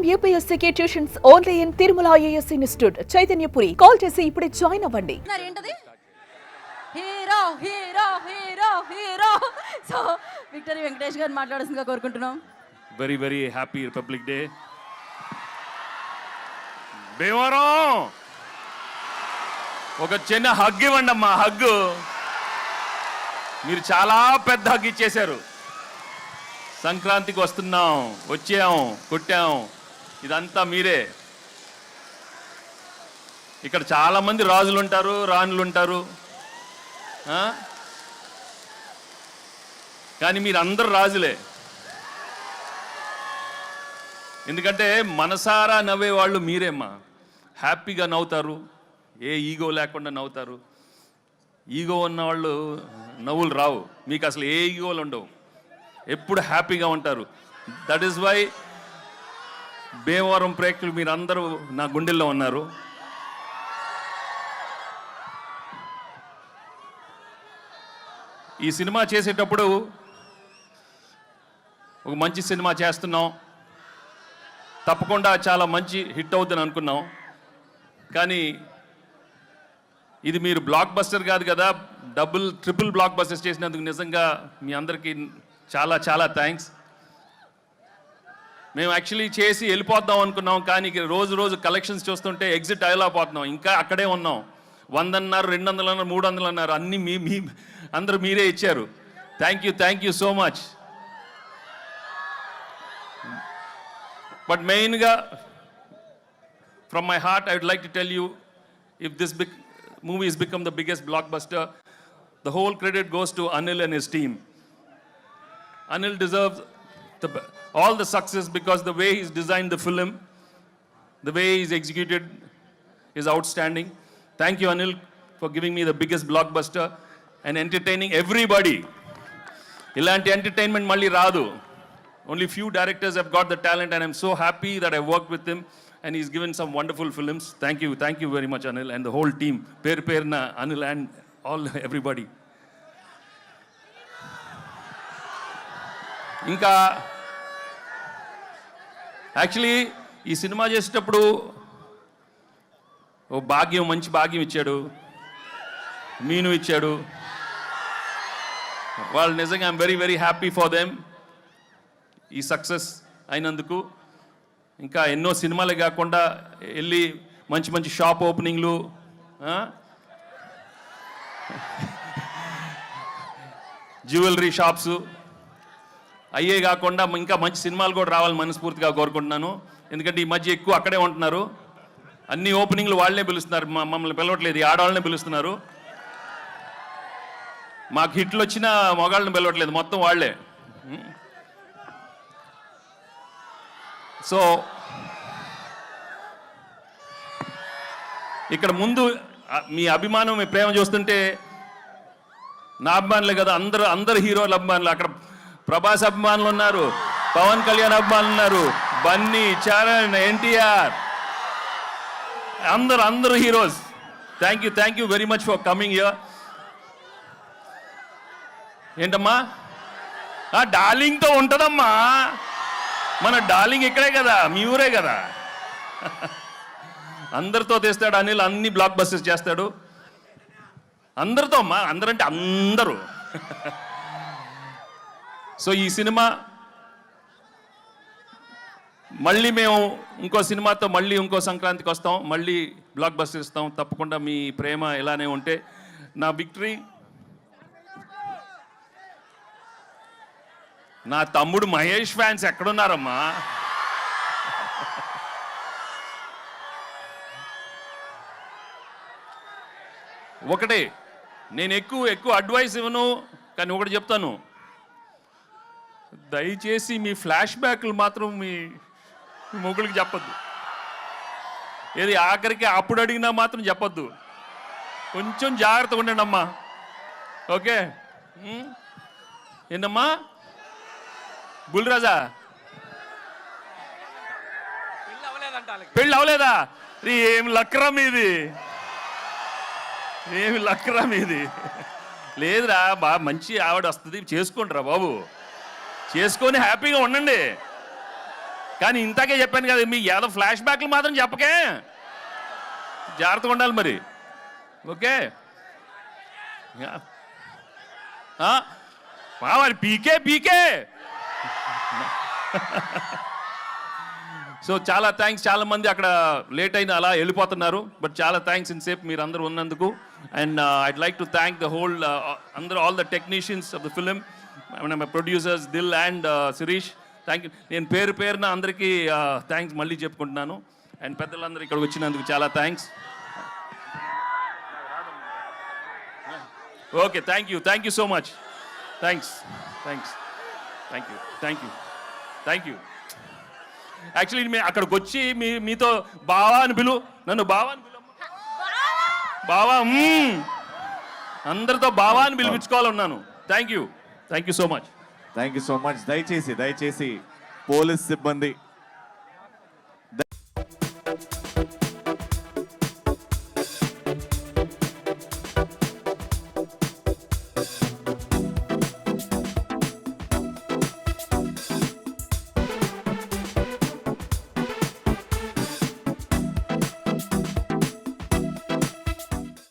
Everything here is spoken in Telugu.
IIM UPSC tuitions only in Tirumala IAS institute Chaitanyapuri. Call చేసి ఇప్పుడే జాయిన్ అవ్వండి. ఏంటది hero hero hero hero. So victory Venkatesh గారు మాట్లాడాల్సిందిగా కోరుకుంటున్నాం. Very very happy republic day. Bhimavaram ఒక చిన్న హగ్ ఇవ్వండి అమ్మా, హగ్గు. మీరు చాలా పెద్ద హగ్ ఇచ్చేశారు. సంక్రాంతికి వస్తున్నాం, వచ్చాం, కొట్టాం, ఇదంతా మీరే. ఇక్కడ చాలామంది రాజులు ఉంటారు, రాణులు ఉంటారు, కానీ మీరు అందరు రాజులే. ఎందుకంటే మనసారా నవ్వే వాళ్ళు మీరేమ్మా. హ్యాపీగా నవ్వుతారు, ఏ ఈగో లేకుండా నవ్వుతారు. ఈగో ఉన్న వాళ్ళు నవ్వులు రావు. మీకు అసలు ఏ ఈగోలు ఉండవు, ఎప్పుడు హ్యాపీగా ఉంటారు. దట్ ఈస్ వై భీమవరం ప్రేక్షకులు మీరందరూ నా గుండెల్లో ఉన్నారు. ఈ సినిమా చేసేటప్పుడు ఒక మంచి సినిమా చేస్తున్నాం, తప్పకుండా చాలా మంచి హిట్ అవుతుందని అనుకున్నాం. కానీ ఇది మీరు బ్లాక్ బస్టర్ కాదు కదా, ట్రిపుల్ బ్లాక్ బస్టర్స్ చేసినందుకు నిజంగా మీ అందరికీ చాలా చాలా థ్యాంక్స్. మేము యాక్చువల్లీ చేసి వెళ్ళిపోద్దాం అనుకున్నాం, కానీ రోజు రోజు కలెక్షన్స్ చూస్తుంటే ఎగ్జిట్ అయ్యలేకపోతున్నాం. ఇంకా అక్కడే ఉన్నాం. 100 అన్నారు, 200 అన్నారు, 300 అన్నారు, అన్నీ మీ అందరూ మీరే ఇచ్చారు. Thank you so much. But మెయిన్గా from my heart I would like to tell you, if this movie has become the biggest blockbuster, the whole credit goes to Anil and his team. Anil deserves all the success because the way he's designed the film, the way he's executed is outstanding. Thank you, Anil, for giving me the biggest blockbuster and entertaining everybody. Ilanti entertainment malli raadu. Only few directors have got the talent, and I'm so happy that I worked with him and he's given some wonderful films. Thank you very much, Anil, and the whole team. Perna, Anil and all everybody. ఇంకా యాక్చువల్లీ ఈ సినిమా చేసేటప్పుడు ఓ మంచి భాగ్యం ఇచ్చాడు, మీను ఇచ్చాడు. వాళ్ళు నిజంగా I'm very very happy for them ఈ సక్సెస్ అయినందుకు. ఇంకా ఎన్నో సినిమాలే కాకుండా వెళ్ళి మంచి షాప్ ఓపెనింగ్లు, జ్యువెలరీ షాప్స్ అయ్యే కాకుండా ఇంకా మంచి సినిమాలు కూడా రావాలని మనస్ఫూర్తిగా కోరుకుంటున్నాను. ఎందుకంటే ఈ మధ్య ఎక్కువ అక్కడే ఉంటున్నారు. అన్ని ఓపెనింగ్లు వాళ్ళనే పిలుస్తున్నారు, మమ్మల్ని పిలవట్లేదు, ఈ ఆడవాళ్ళనే పిలుస్తున్నారు. మాకు హిట్లు వచ్చిన మగాళ్ళని పిలవట్లేదు, మొత్తం వాళ్ళే. సో ఇక్కడ ముందు మీ అభిమానం, మీ ప్రేమ చూస్తుంటే నా అభిమానులే కదా, అందరు హీరోల అభిమానులు. అక్కడ ప్రభాస్ అభిమానులు ఉన్నారు, పవన్ కళ్యాణ్ అభిమానులు ఉన్నారు, బన్నీ, చరణ్, ఎన్టీఆర్, అందరు heroes. Thank you very much for coming here. ఏంటమ్మా డార్లింగ్తో ఉంటుందమ్మా, మన డార్లింగ్ ఇక్కడే కదా, మీ ఊరే కదా. అందరితో తెస్తాడు అనిల్, అన్ని బ్లాక్ బస్టర్స్ చేస్తాడు అందరితో అమ్మా. అందరంటే అందరూ. సో ఈ సినిమా మళ్ళీ మేము ఇంకో సినిమాతో మళ్ళీ ఇంకో సంక్రాంతికి వస్తాం, మళ్ళీ బ్లాక్ బస్టర్ ఇస్తాం. తప్పకుండా మీ ప్రేమ ఇలానే ఉంటే. నా విక్టరీ, నా తమ్ముడు మహేష్ ఫ్యాన్స్ ఎక్కడున్నారమ్మా? ఒకటే, నేను ఎక్కువ అడ్వైస్ ఇవ్వను, కానీ ఒకటి చెప్తాను, దయచేసి మీ ఫ్లాష్ బ్యాక్లు మాత్రం మీ మొగుడికి చెప్పొద్దు. ఏది ఆఖరికి అప్పుడు అడిగినా మాత్రం చెప్పొద్దు. కొంచెం జాగ్రత్తగా ఉండండి అమ్మా, ఓకే? ఏంటమ్మా బుల్రాజా, పెళ్ళి అవలేదా? ఏం లక్రా మీది, ఏమి లక్రా మీది? లేదురా, బాగా మంచి ఆవిడ వస్తుంది, చేసుకోండిరా బాబు, చేసుకొని హ్యాపీగా ఉండండి. కానీ ఇంతకే చెప్పాను కదా, మీ ఏదో ఫ్లాష్ బ్యాక్లు మాత్రం చెప్పకే, జాగ్రత్తగా ఉండాలి మరి. ఓకే మరి పీకే సో చాలా థ్యాంక్స్. చాలా మంది అక్కడ లేట్ అయిన అలా వెళ్ళిపోతున్నారు, బట్ చాలా థ్యాంక్స్ ఇంతసేపు మీరు అందరూ ఉన్నందుకు. And I'd like to thank the whole అందరూ, all the technicians of the film, my producers Dil and Shirish. Thank you. నేను పేరున అందరికీ థ్యాంక్స్ మళ్ళీ చెప్పుకుంటున్నాను. అండ్ పెద్దలందరూ ఇక్కడికి వచ్చినందుకు చాలా thanks. Okay, thank you so much. Thanks. Actually మేము అక్కడికి వచ్చి మీతో బావా అని నన్ను బావా అని బావా అందరితో బావా అని పిలిపించుకోవాలన్నాను. Thank you so much. దయచేసి పోలీస్ సిబ్బంది